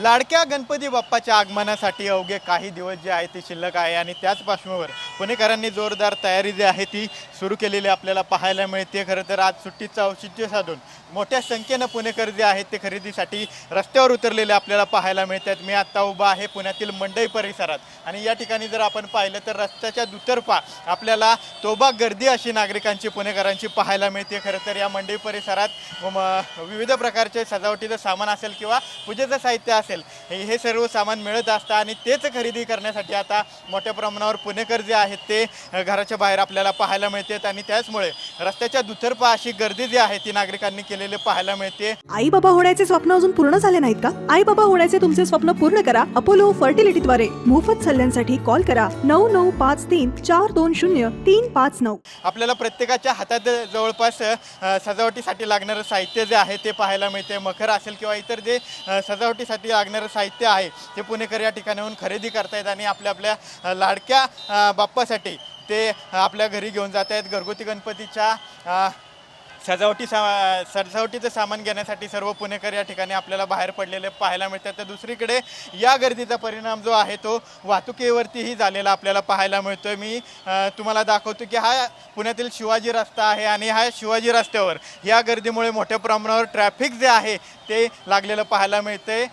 लाडक्या गणपती बाप्पाच्या आगमनासाठी अवघे काही दिवस जे आहे ते शिल्लक आहे आणि त्याच पार्श्वभूमीवर पुणेकरांनी जोरदार तयारी जी आहे ती सुरू केलेली आपल्याला पाहायला मिळते। खरं तर आज सुट्टीचं औचित्य साधून मोठ्या संख्येनं पुणेकर जे आहेत ते खरेदीसाठी रस्त्यावर उतरलेले आपल्याला पाहायला मिळतात। मी आत्ता उभा आहे पुण्यातील मंडई परिसरात आणि या ठिकाणी जर आपण पाहिलं तर रस्त्याच्या दुतर्फा आपल्याला तोबा गर्दी अशी नागरिकांची पुणेकरांची पाहायला मिळते। खरं तर या मंडई परिसरात विविध प्रकारचे सजावटीचं सामान असेल किंवा पूजेचं साहित्य असेल हे सर्व सामान मिळत असतं आणि तेच खरेदी करण्यासाठी आता मोठ्या प्रमाणावर पुणेकर जे आहेत ते घराच्या बाहेर आपल्याला पाहायला मिळतात आणि त्याचमुळे रस्त्याच्या दुतर्फा अशी गर्दी जी आहे ती नागरिकांनी केलेले पाहायला मिळते। आई बाबा होण्याचे स्वप्न अजून पूर्ण झाले नाहीत का? आई बाबा होण्याचे तुमचे स्वप्न पूर्ण करा अपोलो फर्टिलिटीद्वारे। मोफत सल्ल्यांसाठी कॉल करा 9953420359। आपल्याला प्रत्येकाच्या हातात जवळपास सजावटीसाठी लागणारं साहित्य जे आहे ते पाहायला मिळते। मखर असेल किंवा इतर जे सजावटीसाठी लागणारं साहित्य आहे ते पुणेकर या ठिकाणाहून खरेदी करतायत आणि आपल्या लाडक्या बाप्पासाठी ते आपल्या घरी घेऊन जात आहेत। घरगुती गणपतीच्या सजावटीचं सामान घेण्यासाठी सर्व पुणेकर या ठिकाणी आपल्याला बाहेर पडलेले पाहायला मिळतात। तर दुसरीकडे या गर्दीचा परिणाम जो आहे तो वाहतुकीवरतीही झालेला आपल्याला पाहायला मिळतोय। मी तुम्हाला दाखवतो की हा पुण्यातील शिवाजी रस्ता आहे आणि ह्या शिवाजी रस्त्यावर या गर्दीमुळे मोठ्या प्रमाणावर ट्रॅफिक जे आहे ते लागलेलं पाहायला मिळतंय।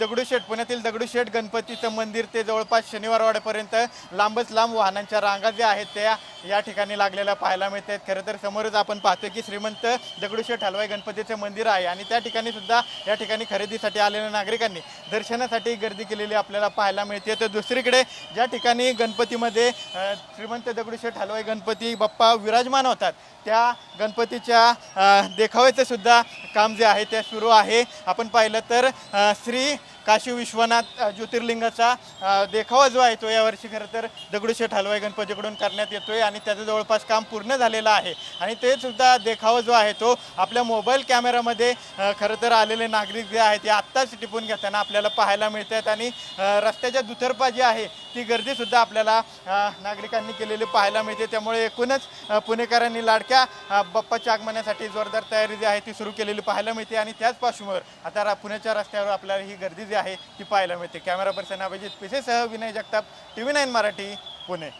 दगडूशेठ पुण्यातील दगडूशेठ गणपतीचं मंदिर ते जवळपास शनिवारवाड्यापर्यंत लांबच लांब वाहनांच्या रांगा ज्या आहेत त्या या ठिकाणी लागलेल्या पाहायला मिळतात। खरं तर समोरच आपण पाहतो की श्रीमंत दगडूशेठ हलवाई गणपतीचं मंदिर आहे आणि त्या ठिकाणी सुद्धा या ठिकाणी खरेदीसाठी आलेल्या नागरिकांनी दर्शनासाठी गर्दी केलेली आपल्याला पाहायला मिळते। तर दुसरीकडे ज्या ठिकाणी गणपतीमध्ये श्रीमंत दगडूशेठ हलवाई गणपती बाप्पा विराजमान होतात त्या गणपतीच्या देखाव्याचं सुद्धा काम जे आहे ते सुरू आहे। आपण पाहिलं तर श्री काशी विश्वनाथ ज्योतिर्लिंगाचा देखावा जो आहे तो यावर्षी खरं तर दगडूशेठ हलवाई गणपतीकडून करण्यात येतोय आणि त्याचं जवळपास काम पूर्ण झालेलं आहे आणि ते सुद्धा देखावा जो आहे तो आपल्या मोबाईल कॅमेरामध्ये खरं तर आलेले नागरिक जे आहेत ते आत्ताच टिपून घेताना आपल्याला पाहायला मिळतात आणि रस्त्याच्या दुतर्फा जी आहे ती गर्दीसुद्धा आपल्याला नागरिकांनी केलेली पाहायला मिळते। त्यामुळे एकूणच पुणेकरांनी लाडक्या बाप्पाच्या आगमनासाठी जोरदार तयारी जी आहे ती सुरू केलेली पाहायला मिळते आणि त्याच पार्श्वभूमीवर आता पुण्याच्या रस्त्यावर आपल्याला ही गर्दी जी आहे ती पाहायला मिळते। कॅमेरा पर्सन अभिजित पिसेसह विनय जगताप, TV9 मराठी, पुणे।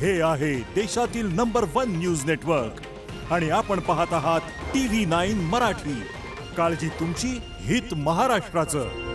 हे आहे देशातील नंबर 1 न्यूज नेटवर्क आणि आपण पाहत आहात TV9 मराठी। काळजी तुमची, हित महाराष्ट्राचं।